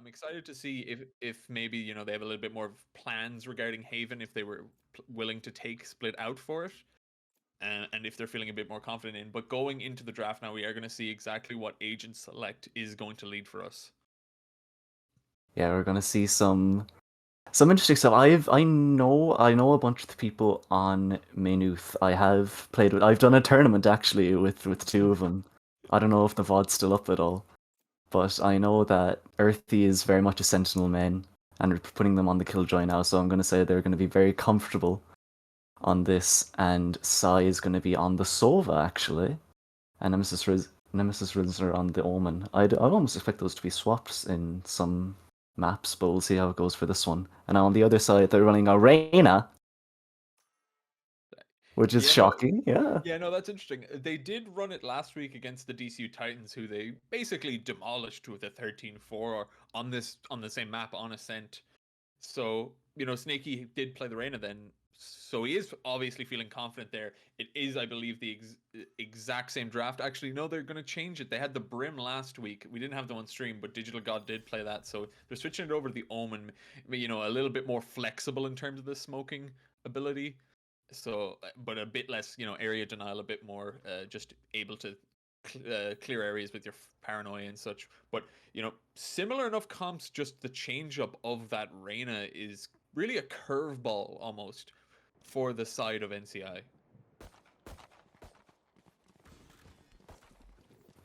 I'm excited to see if maybe they have a little bit more of plans regarding Haven if they were willing to take Split out for it, and if they're feeling a bit more confident in. But going into the draft now, we are going to see exactly what agent select is going to lead for us. Yeah, we're gonna see some interesting stuff. I know a bunch of the people on Maynooth. I've done a tournament actually with two of them. I don't know if the VOD's still up at all, but I know that Earthy is very much a Sentinel main, and we're putting them on the Killjoy now. So I'm gonna say they're gonna be very comfortable on this, and Sai is gonna be on the Sova actually, and Nemesis Riz are on the Omen. I'd almost expect those to be swaps in some maps, but we'll see how it goes for this one. And on the other side, they're running a Reyna, which is Yeah, no, shocking. Yeah. yeah, no, that's interesting. They did run it last week against the DCU Titans, who they basically demolished with a 13-4 on the same map on Ascent. So, Snakey did play the Reyna then, so he is obviously feeling confident there. It is, I believe, the exact same draft. Actually, no, they're going to change it. They had the Brim last week. We didn't have them on stream, but Digital God did play that, so they're switching it over to the Omen. A little bit more flexible in terms of the smoking ability. So, but a bit less, area denial, a bit more just able to clear areas with your paranoia and such. But similar enough comps. Just the change up of that Reyna is really a curveball almost for the side of NCI.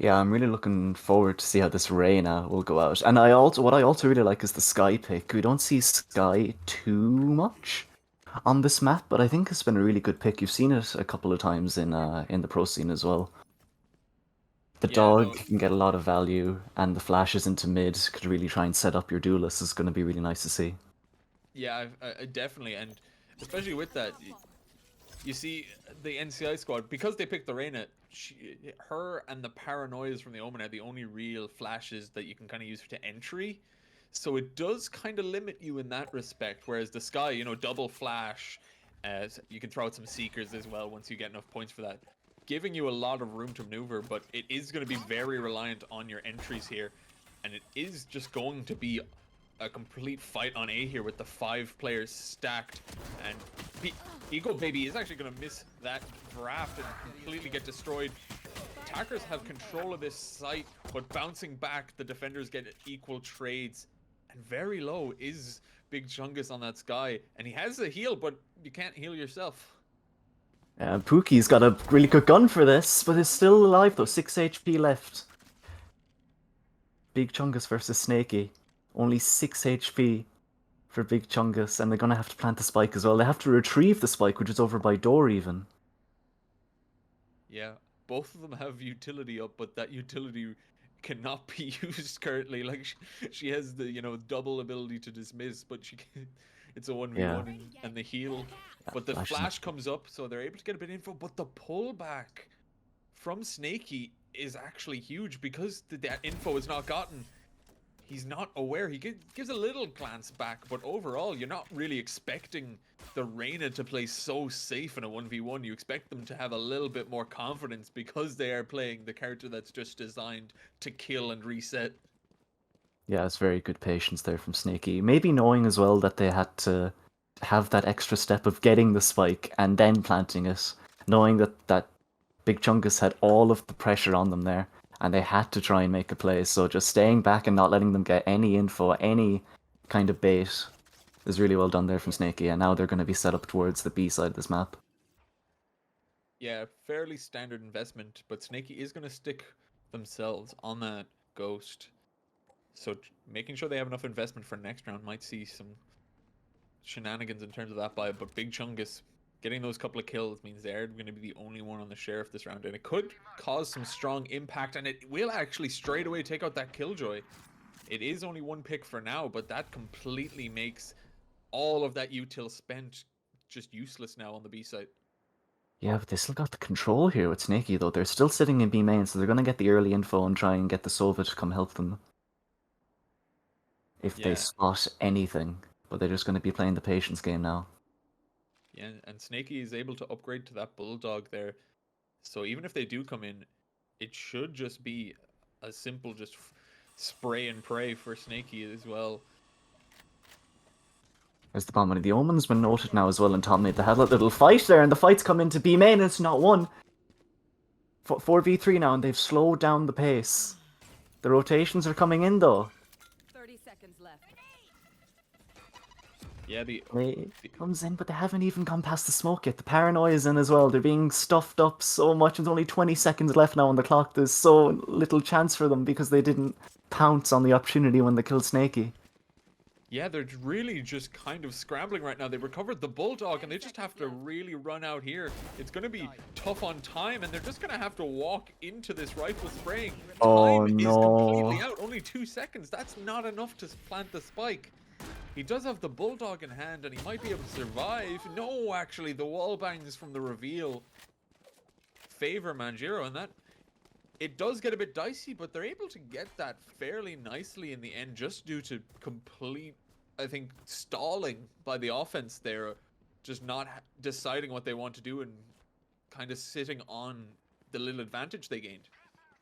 Yeah, I'm really looking forward to see how this Reyna will go out. And what I also really like is the Sky pick. We don't see Sky too much on this map, but I think it's been a really good pick. You've seen it a couple of times in the pro scene as well. The Yeah, dog no, can get a lot of value, and the flashes into mid could really try and set up your duelist. Is going to be really nice to see. yeah, I definitely, and especially with that, you see the NCI squad, because they picked the Reyna. Her and the paranoias from the Omen are the only real flashes that you can kind of use to entry. So it does kind of limit you in that respect. Whereas the Sky, double flash, you can throw out some Seekers as well once you get enough points for that, giving you a lot of room to maneuver. But it is going to be very reliant on your entries here, and it is just going to be a complete fight on A here with the 5 players stacked, and Eagle Baby is actually going to miss that draft and completely get destroyed. Attackers have control of this site, but bouncing back, the defenders get equal trades. And very low is Big Chungus on that Sky, and he has a heal, but you can't heal yourself. Pookie's got a really good gun for this, but is still alive though. 6 HP left. Big Chungus versus Snakey. Only 6 HP for Big Chungus, and they're gonna have to plant the spike as well. They have to retrieve the spike, which is over by door even. Yeah, both of them have utility up, but that utility cannot be used currently. Like she has the double ability to dismiss, but it's a Yeah. 1v1 and the heal. But the Flash is flash comes up, so they're able to get a bit of info. But the pullback from Snakey is actually huge because that info is not gotten. He's not aware. He gives a little glance back, but overall, you're not really expecting the Reyna to play so safe in a 1v1. You expect them to have a little bit more confidence because they are playing the character that's just designed to kill and reset. Yeah, it's very good patience there from Snakey. Maybe knowing as well that they had to have that extra step of getting the spike and then planting it, knowing that Big Chungus had all of the pressure on them there, and they had to try and make a play. So just staying back and not letting them get any info, any kind of bait, is really well done there from Snakey. And now they're going to be set up towards the B side of this map. Yeah, fairly standard investment, but Snakey is going to stick themselves on that ghost. So making sure they have enough investment for next round might see some shenanigans in terms of that buy, but Big Chungus getting those couple of kills means they're going to be the only one on the sheriff this round, and it could cause some strong impact, and it will actually straight away take out that Killjoy. It is only one pick for now, but that completely makes all of that util spent just useless now on the B side. Yeah, but they still got the control here with Snakey, though. They're still sitting in B main, so they're going to get the early info and try and get the Sova to come help them if they Yeah, spot anything. But they're just going to be playing the patience game now. yeah, and Snakey is able to upgrade to that Bulldog there. So even if they do come in, it should just be a simple just spray and pray for Snaky as well. There's the bomb. The Omen's been noted now as well in top mid. They had a little fight there, and the fight's come into B main, and it's not won. 4v3 now, and they've slowed down the pace. The rotations are coming in though. 30 seconds left. Yeah, Comes in, but they haven't even gone past the smoke yet. The paranoia's in as well. They're being stuffed up so much. There's only 20 seconds left now on the clock. There's so little chance for them because they didn't pounce on the opportunity when they killed Snaky. Yeah, they're really just kind of scrambling right now. They recovered the Bulldog, and they just have to really run out here. It's going to be tough on time, and they're just going to have to walk into this rifle spraying. Oh, Time is no. completely out. Only 2 seconds. That's not enough to plant the spike. He does have the Bulldog in hand, and he might be able to survive. No, actually, the wall bangs from the reveal favor Manjiro, and that... It does get a bit dicey, but they're able to get that fairly nicely in the end, just due to complete, I think, stalling by the offense there, just not deciding what they want to do and kind of sitting on the little advantage they gained.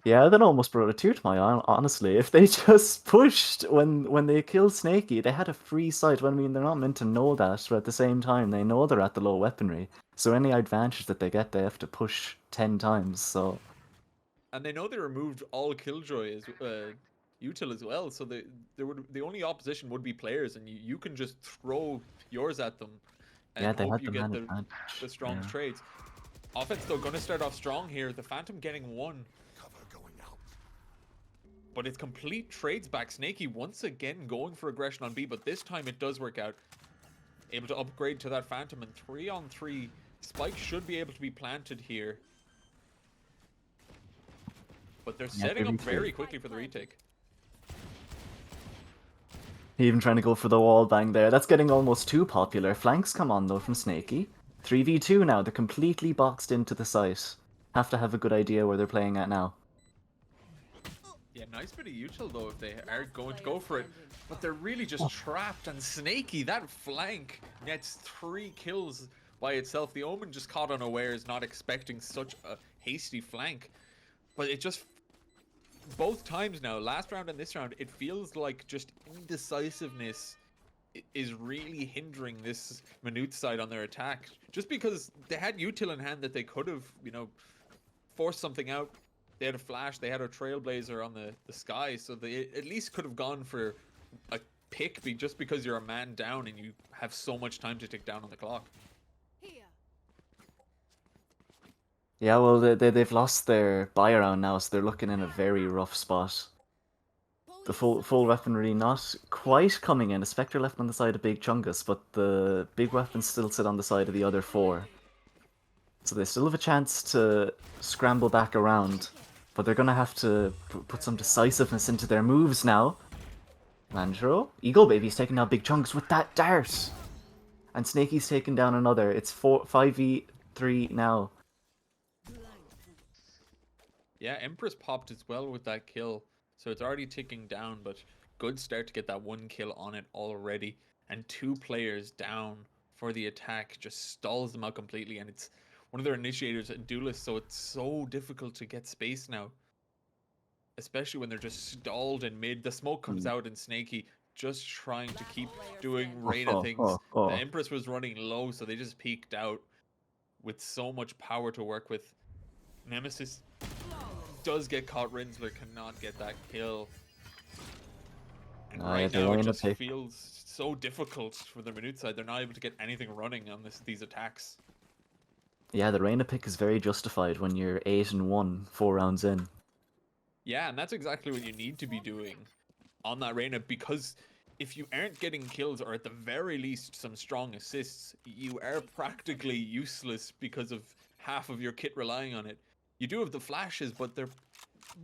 Yeah, that almost brought a tear to my eye, honestly. If they just pushed when they killed Snaky, they had a free sight. Well, I mean, they're not meant to know that, but at the same time, they know they're at the low weaponry. So any advantage that they get, they have to push 10 times, so... And they know they removed all Killjoy as util as well, so the only opposition would be players, and you can just throw yours at them and Yeah, they hope had you the get man advantage. the strong Yeah. trades. Offense though gonna start off strong here. The Phantom getting 1. But it's complete trades back. Snaky once again going for aggression on B, but this time it does work out. Able to upgrade to that Phantom, and 3-on-3 Spike should be able to be planted here. But they're setting up very quickly for the retake. Even trying to go for the wall bang there. That's getting almost too popular. Flanks come on though from Snaky. 3v2 now. They're completely boxed into the site. Have to have a good idea where they're playing at now. Yeah, nice bit of util though if they are going to go for it. But they're really just trapped, and Snaky, that flank, nets 3 kills by itself. The Omen just caught unawares, not expecting such a hasty flank. But it just... Both times now, last round and this round, it feels like just indecisiveness is really hindering this Minute side on their attack. Just because they had util in hand that they could have, you know, forced something out. They had a flash, they had a trailblazer on the sky, so they at least could have gone for a pick just because you're a man down and you have so much time to tick down on the clock. Yeah, well, they've lost their buy around now, so they're looking in a very rough spot. The full weaponry not quite coming in. A Spectre left on the side of Big Chungus, but the big weapons still sit on the side of the other 4. So they still have a chance to scramble back around, but they're going to have to put some decisiveness into their moves now. Manjiro, Eagle Baby's taking down Big Chungus with that dart! And Snaky's taking down another. It's 5v3 now. Yeah, Empress popped as well with that kill, so it's already ticking down, but good start to get that 1 kill on it already. And 2 players down for the attack just stalls them out completely, and it's one of their initiators and duelists, so it's so difficult to get space now. Especially when they're just stalled in mid. The smoke comes out, and Snaky just trying to keep doing Reyna things. The Empress was running low, so they just peeked out with so much power to work with. Nemesis does get caught. Rinsler cannot get that kill. And right now it just feels so difficult for the Minute side. They're not able to get anything running on these attacks. Yeah, the Reyna pick is very justified when you're 8-1, 4 rounds in. Yeah, and that's exactly what you need to be doing on that Reyna, because if you aren't getting kills, or at the very least some strong assists, you are practically useless because of half of your kit relying on it. You do have the flashes, but they're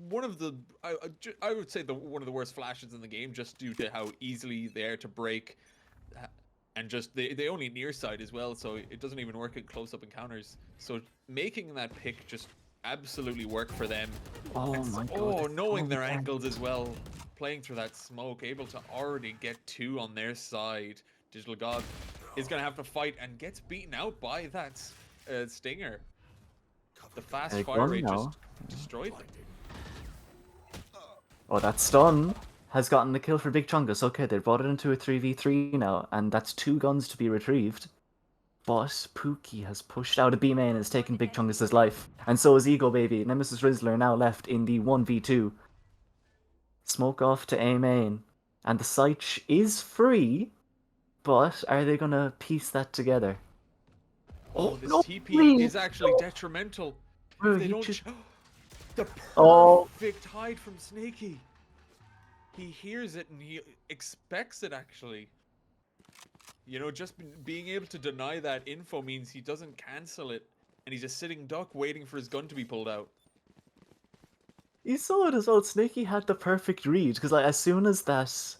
one of the, I would say one of the worst flashes in the game, just due to how easily they are to break, and just they only near side as well, so it doesn't even work at close-up encounters. So making that pick just absolutely work for them. Oh my god. Oh, knowing their angles as well, playing through that smoke, able to already get 2 on their side. Digital God is going to have to fight and gets beaten out by that Stinger. The fast fire rate just destroyed them. Oh, that stun has gotten the kill for Big Chungus. Okay, they brought it into a 3v3 now, and that's 2 guns to be retrieved. But Pookie has pushed out a B main and has taken Big Chungus' life. And so is Ego Baby. Nemesis Rizzler now left in the 1v2. Smoke off to A main. And the site is free, but are they gonna piece that together? Oh, this no, TP please, is actually no. detrimental. Bro, If they he don't... just- The Oh. perfect hide from Snaky. He hears it and he expects it, actually. You know, just being able to deny that info means he doesn't cancel it. And he's just sitting duck waiting for his gun to be pulled out. You saw it as well. Snaky had the perfect read, because like, as soon as the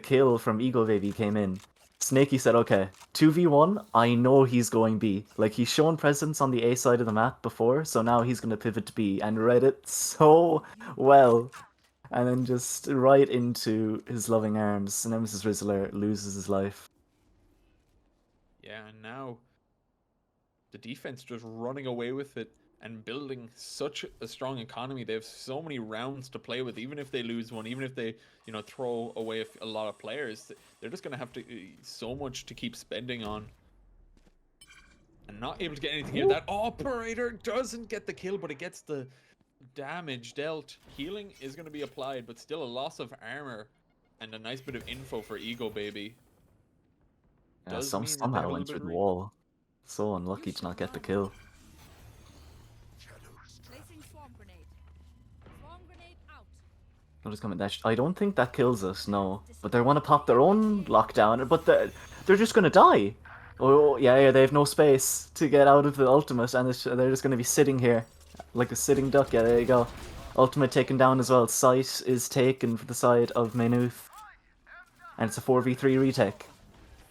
kill from Eagle Baby came in, Snaky said, okay, 2v1, I know he's going B. Like, he's shown presence on the A side of the map before, so now he's going to pivot to B, and read it so well. And then just right into his loving arms, Nemesis Rizzler loses his life. Yeah, and now the defense just running away with it and building such a strong economy. They have so many rounds to play with. Even if they lose one, even if they, you know, throw away a lot of players, they're just going to have to so much to keep spending on. And not able to get anything here. That operator doesn't get the kill, but it gets the damage dealt. Healing is going to be applied, but still a loss of armor and a nice bit of info for Ego Baby. Yeah, Does mean that they have a somehow little went bit through of the wall. So unlucky to not get the kill. Placing swarm grenade. Swarm grenade out. What is coming? I don't think that kills us, no. But they want to pop their own lockdown, but they're just going to die. Oh, yeah, they have no space to get out of the ultimate, and they're just going to be sitting here. Like a sitting duck, yeah, there you go. Ultimate taken down as well. Sight is taken for the side of Maynooth. And it's a 4v3 retake.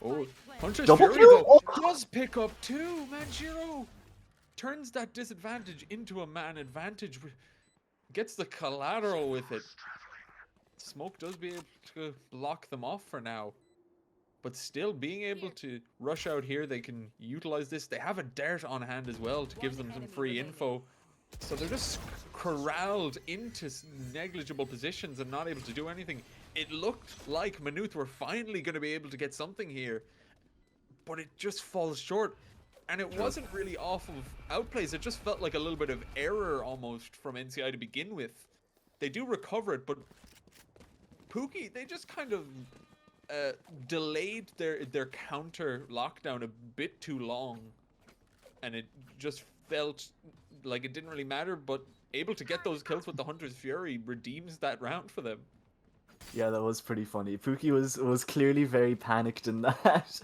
Oh, Hunter's Double Fury kill? though Oh. does pick up too. Manjiro turns that disadvantage into a man advantage. Gets the collateral with it. Smoke does be able to block them off for now. But still being able to rush out here, they can utilize this. They have a dart on hand as well to give them some free info. So they're just corralled into negligible positions and not able to do anything. It looked like Maynooth were finally going to be able to get something here, but it just falls short. And it wasn't really off of outplays. It just felt like a little bit of error almost from NCI to begin with. They do recover it, but Pookie, they just kind of delayed their counter lockdown a bit too long. And it just felt like it didn't really matter, but able to get those kills with the Hunter's Fury redeems that round for them. Yeah, that was pretty funny. Pookie was clearly very panicked in that.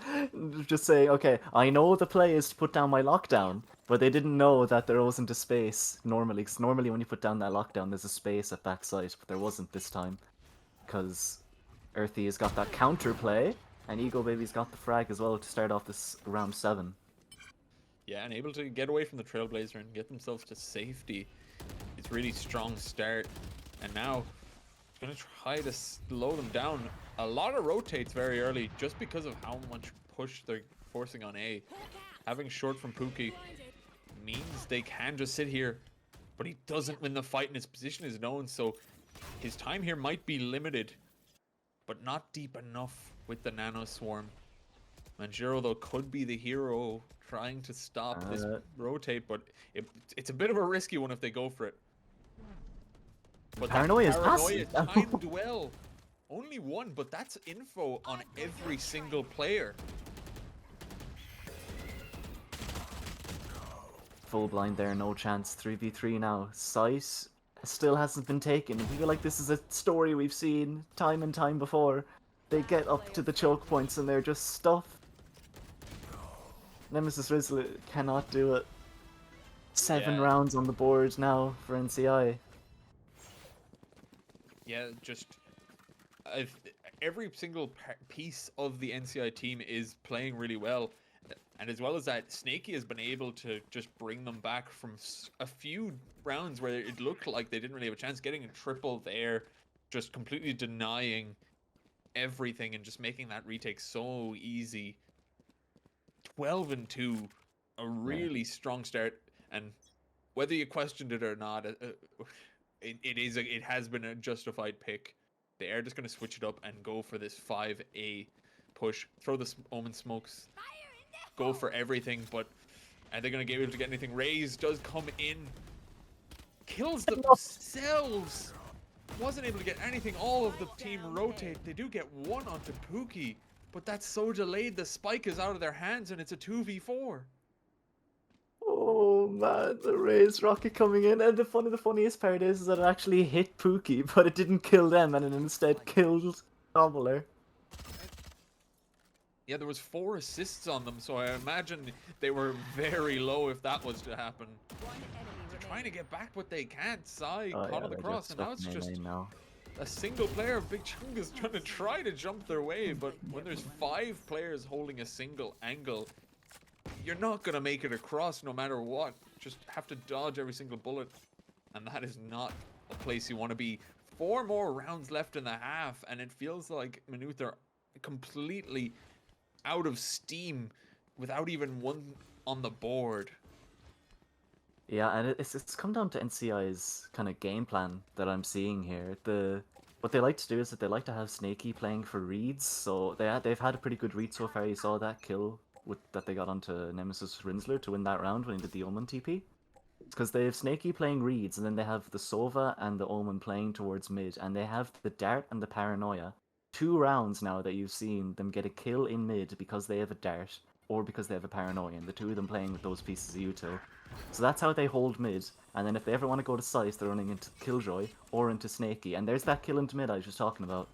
Just saying, okay, I know the play is to put down my lockdown, but they didn't know that there wasn't a space normally. Because normally when you put down that lockdown, there's a space at backside, but there wasn't this time. Because Earthy has got that counter play, and Eagle Baby's got the frag as well to start off this round 7. Yeah, and able to get away from the Trailblazer and get themselves to safety. It's really strong start. And now, it's going to try to slow them down. A lot of rotates very early, just because of how much push they're forcing on A. Having short from Pookie means they can just sit here, but he doesn't win the fight and his position is known, so his time here might be limited, but not deep enough with the Nano Swarm. Manjiro, though, could be the hero trying to stop this rotate, but it's a bit of a risky one if they go for it. But Paranoia is Paranoia passive. timed well. Only one, but that's info on every single player. Full blind there, no chance. 3v3 now. Sight still hasn't been taken. I feel like this is a story we've seen time and time before. They get up to the choke points and they're just stuffed. Nemesis Rizzler cannot do it. 7 rounds on the board now for NCI. Yeah, just every single piece of the NCI team is playing really well. And as well as that, Snaky has been able to just bring them back from a few rounds where it looked like they didn't really have a chance. Getting a triple there, just completely denying everything and just making that retake so easy. 12-2, a really strong start. And whether you questioned it or not, it has been a justified pick. They are just going to switch it up and go for this 5A push. Throw the Omen smokes. Go for everything, but are they going to be able to get anything? Raze does come in. Kills themselves. Wasn't able to get anything. All of the team rotate. They do get one onto Pookie, but that's so delayed. The spike is out of their hands, and it's a 2v4. Oh man, the Raze rocket coming in, and the funniest part is that it actually hit Pookie, but it didn't kill them, and it instead killed Doubler. Yeah, there was 4 assists on them, so I imagine they were very low if that was to happen. They're trying to get back what they can't. Sai caught on the cross, and now it's just a single player. Big Chung is trying to jump their way, but when there's 5 players holding a single angle, you're not going to make it across no matter what. Just have to dodge every single bullet, and that is not a place you want to be. 4 more rounds left in the half, and it feels like Maynooth are completely out of steam without even one on the board. Yeah, and it's come down to NCI's kind of game plan that I'm seeing here. What they like to do is that they like to have Snaky playing for reads, so they've had a pretty good read so far. You saw that kill that they got onto Nemesis Rinsler to win that round when he did the Omen TP. It's because they have Snaky playing reads, and then they have the Sova and the Omen playing towards mid, and they have the Dart and the Paranoia. 2 rounds now that you've seen them get a kill in mid because they have a Dart or because they have a Paranoia, and the 2 of them playing with those pieces of util. So that's how they hold mid, and then if they ever want to go to site, they're running into Killjoy or into Snaky, and there's that kill into mid I was just talking about.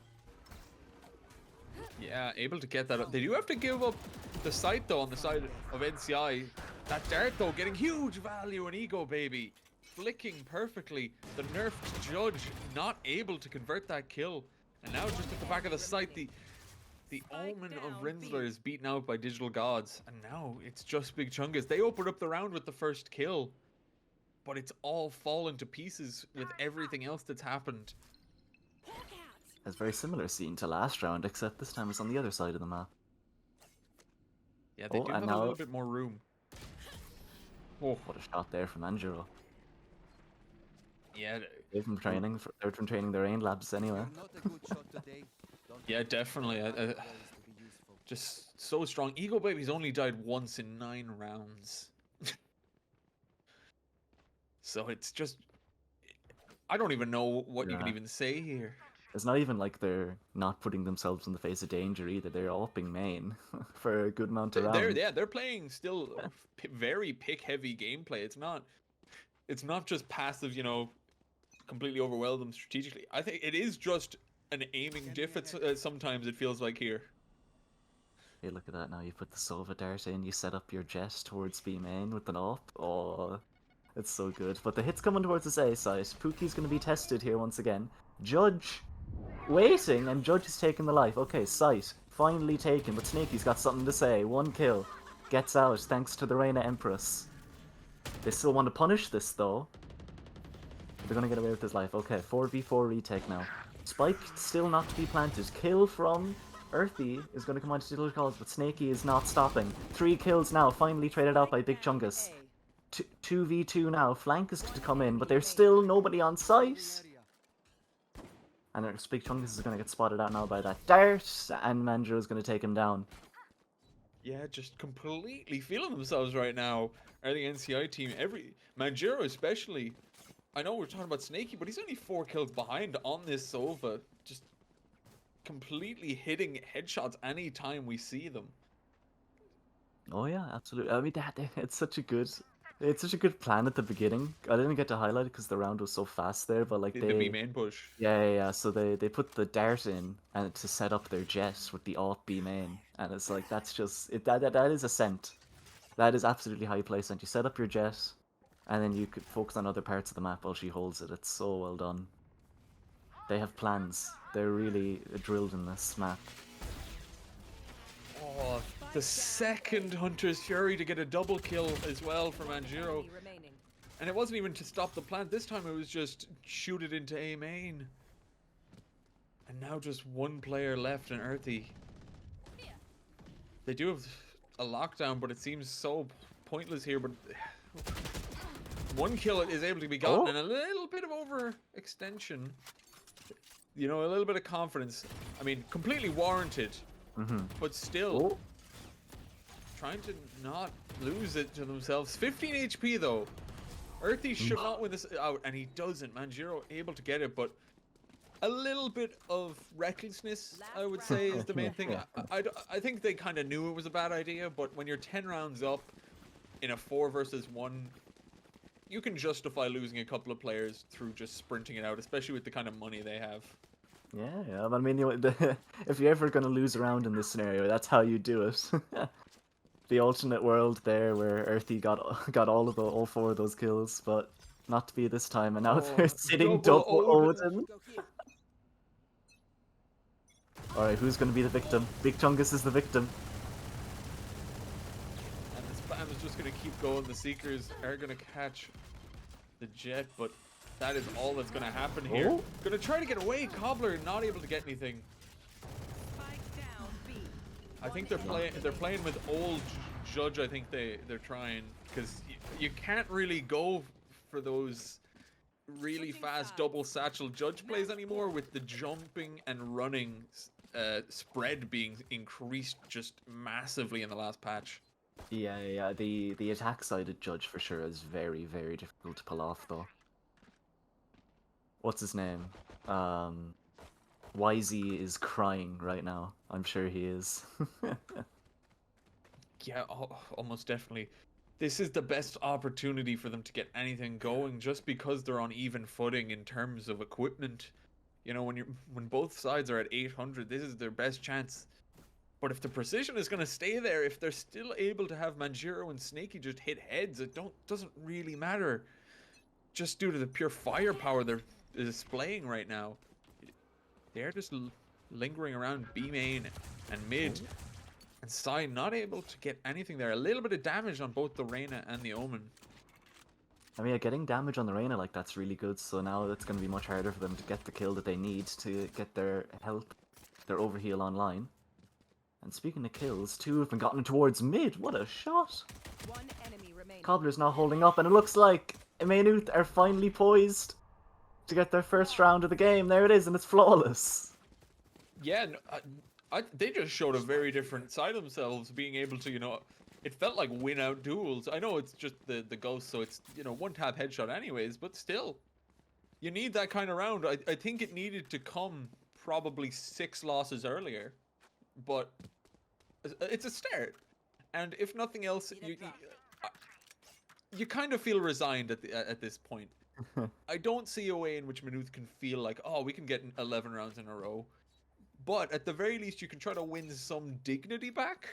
Yeah, able to get that up. They do have to give up the site though on the side of NCI. That Dart though getting huge value and ego, baby. Flicking perfectly. The nerfed Judge not able to convert that kill. And now just at the back of the site, the Omen of Rinsler is beaten out by Digital Gods. And now it's just Big Chungus. They opened up the round with the first kill. But it's all fallen to pieces with everything else that's happened. It's a very similar scene to last round, except this time it's on the other side of the map. Yeah, they do have a little bit more room. Oh, what a shot there from Anjiro. Yeah. They've been training their aim labs anyway. Yeah, definitely. Just so strong. Ego Baby's only died once in 9 rounds. So it's just... I don't even know what you can even say here. It's not even like they're not putting themselves in the face of danger either. They're upping main for a good amount of rounds. They're playing still very pick-heavy gameplay. It's not just passive, you know, completely overwhelm them strategically. I think it is just an aiming diff. Sometimes it feels like here. Hey, look at that now. You put the Sova Dart in, you set up your jet towards B main with an AWP. Oh, it's so good. But the hit's coming towards the A site. Pookie's going to be tested here once again. Judge waiting, and Judge is taking the life. Okay, site finally taken, but Snaky's got something to say. 1 kill. Gets out thanks to the Reina Empress. They still want to punish this though. They're going to get away with his life. Okay, 4v4 retake now. Spike still not to be planted. Kill from Earthy is going to come on to Digital Calls, but Snaky is not stopping. 3 kills now, finally traded out by Big Chungus. 2v2 now. Flank is to come in, but there's still nobody on site. And Big Chungus is going to get spotted out now by that Dart, and Manjiro is going to take him down. Yeah, just completely feeling themselves right now. Are the NCI team, Manjiro especially. I know we're talking about Snaky, but he's only 4 kills behind on this Sova. Just completely hitting headshots anytime we see them. Oh yeah, absolutely. I mean, it's such a good plan at the beginning. I didn't get to highlight it because the round was so fast there, but like the B main push. Yeah. So they put the Dart in and to set up their jet with the AWP B main, and it's like that's just that is a scent. That is absolutely how you play scent. You set up your jet, and then you could focus on other parts of the map while she holds it. It's so well done. They have plans. They're really drilled in this map. Oh, the second Hunter's Fury to get a double kill as well from Anjiro. And it wasn't even to stop the plant. This time it was just shoot it into A main. And now just 1 player left in Earthy. They do have a lockdown, but it seems so pointless here. But One kill is able to be gotten, and a little bit of overextension. You know, a little bit of confidence. I mean, completely warranted, but still trying to not lose it to themselves. 15 HP though. Earthy should not win this out, and he doesn't. Manjiro able to get it, but a little bit of recklessness, I would say, is the main thing. I think they kind of knew it was a bad idea, but when you're 10 rounds up in a 4 versus 1, you can justify losing a couple of players through just sprinting it out, especially with the kind of money they have. Yeah. I mean, if you're ever gonna lose a round in this scenario, that's how you do it. The alternate world there, where Earthy got all 4 of those kills, but not to be this time, and now they're sitting double Odin. Alright, who's gonna be the victim? Big Chungus is the victim. And the spam is just gonna keep going. The Seekers are gonna catch the Jet, but that is all that's gonna happen here. Gonna try to get away. Cobbler not able to get anything. I think they're playing with old Judge. I think they're trying, because you can't really go for those really fast double satchel Judge plays anymore, with the jumping and running spread being increased just massively in the last patch. Yeah. The attack sided Judge for sure is very, very difficult to pull off though. What's his name? YZ is crying right now. I'm sure he is. Yeah, almost definitely. This is the best opportunity for them to get anything going, just because they're on even footing in terms of equipment. You know, when both sides are at 800, this is their best chance. But if the precision is going to stay there, if they're still able to have Manjiro and Snaky just hit heads, it doesn't really matter. Just due to the pure firepower they're displaying right now. They're just lingering around B main and mid. And Sai not able to get anything there. A little bit of damage on both the Reyna and the Omen. I mean, getting damage on the Reyna like that's really good, so now it's going to be much harder for them to get the kill that they need to get their health, their overheal online. And speaking of kills, 2 have been gotten towards mid. What a shot! One enemy remaining. Cobbler's now holding up, and it looks like Maynooth are finally poised to get their first round of the game. There it is, and it's flawless. Yeah, they just showed a very different side of themselves, being able to, you know, it felt like win out duels. I know it's just the ghost, so it's, you know, one tap headshot anyways, but still, you need that kind of round. I think it needed to come probably 6 losses earlier, but it's a start. And if nothing else, you kind of feel resigned at this point. I don't see a way in which Maynooth can feel like, oh, we can get 11 rounds in a row. But at the very least, you can try to win some dignity back.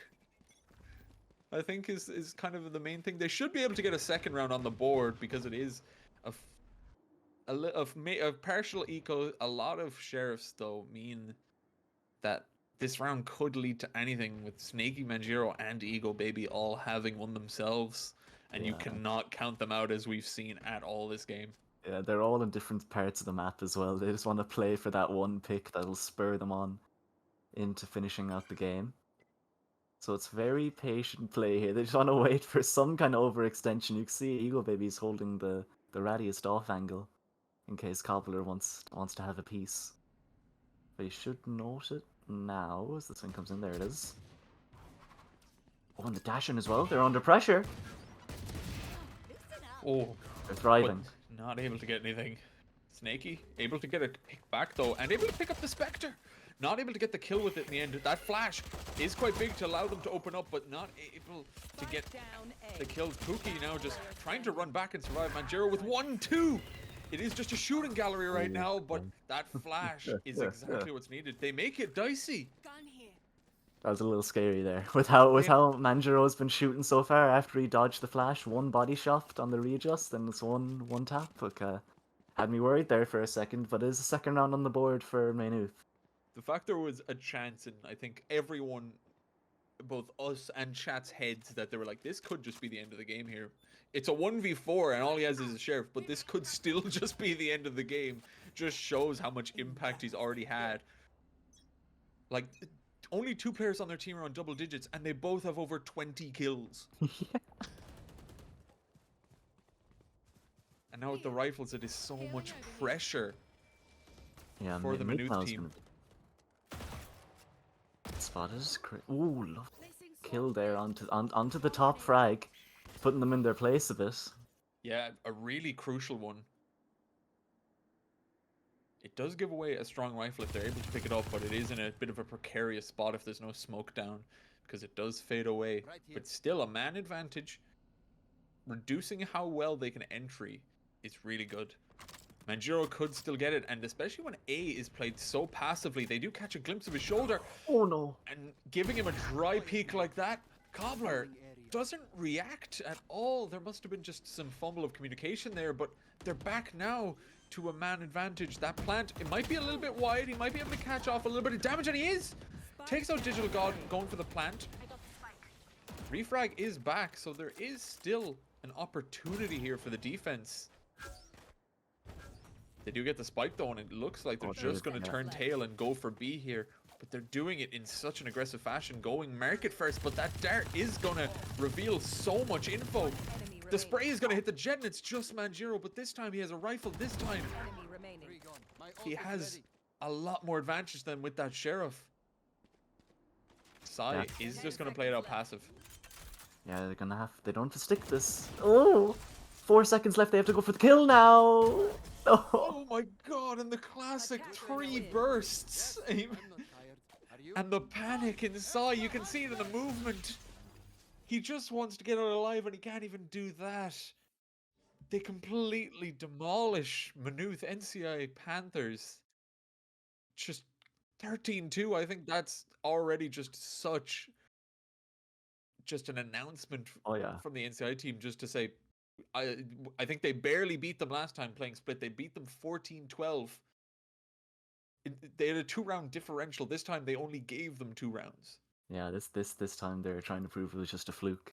I think is kind of the main thing. They should be able to get a second round on the board, because it is a partial eco. A lot of sheriffs though mean that this round could lead to anything, with Snaky, Manjiro, and Ego Baby all having one themselves, and you cannot count them out, as we've seen at all this game. Yeah, they're all in different parts of the map as well. They just want to play for that one pick that'll spur them on into finishing out the game. So it's very patient play here. They just want to wait for some kind of overextension. You can see Eagle Baby's holding the rattiest off angle in case Cobbler wants to have a piece. They should note it now as this one comes in. There it is. Oh, and the dash in as well. They're under pressure. Oh, they're thriving. But not able to get anything. Snaky able to get a pick back though, and able to pick up the Spectre. Not able to get the kill with it in the end. That flash is quite big to allow them to open up, but not able to get the kills. Pookie now just trying to run back and survive. Manjiro with 1-2. It is just a shooting gallery right now, but that flash is exactly what's needed. They make it dicey. That was a little scary there. With how Manjiro's been shooting so far, after he dodged the flash, 1 body shot on the readjust, and it's one tap. Okay. Had me worried there for a second, but it is a second round on the board for Maynooth. The fact there was a chance in, I think, everyone, both us and chat's heads, that they were like, this could just be the end of the game here. It's a 1v4 and all he has is a sheriff, but this could still just be the end of the game. Just shows how much impact he's already had. Like, only 2 players on their team are on double digits, and they both have over 20 kills. And now with the rifles, it is so much pressure Yeah, for the mid Maynooth now is team. gonna spotted. Ooh, love Placing kill swarm there grenade. onto the top frag, putting them in their place a bit. Yeah, a really crucial one. It does give away a strong rifle if they're able to pick it up, but it is in a bit of a precarious spot if there's no smoke down, because it does fade away. But still, a man advantage, reducing how well they can entry, is really good. Manjiro could still get it, and especially when A is played so passively, they do catch a glimpse of his shoulder, Oh no! and giving him a dry peek like that, Cobbler doesn't react at all. There must have been just some fumble of communication there, but they're back now to a man advantage. That plant, it might be a little bit wide. He might be able to catch off a little bit of damage, and he is! Takes out Digital God, going for the plant. Refrag is back, so there is still an opportunity here for the defense. They do get the spike though, and it looks like they're just going to turn tail and go for B here. But they're doing it in such an aggressive fashion, going market first, but that dart is going to reveal so much info. Enemy The spray is going to hit the jet, and it's just Manjiro, but this time he has a rifle. This time Enemy remaining. he has a lot more advantage than with that Sheriff. Sai is just going to play it out passive. Yeah, they're gonna have. They don't have to stick this. Oh, 4 seconds left. They have to go for the kill now. Oh, Oh my god, and the classic 3 bursts. And the panic in Sai, you can see it in the movement. He just wants to get out alive and he can't even do that. They completely demolish Maynooth NCI Panthers. Just 13-2. I think that's already just such an announcement oh yeah. from the NCI team just to say, I think they barely beat them last time playing split. They beat them 14-12. They had a 2-round differential. This time they only gave them 2 rounds. Yeah, this time they're trying to prove it was just a fluke.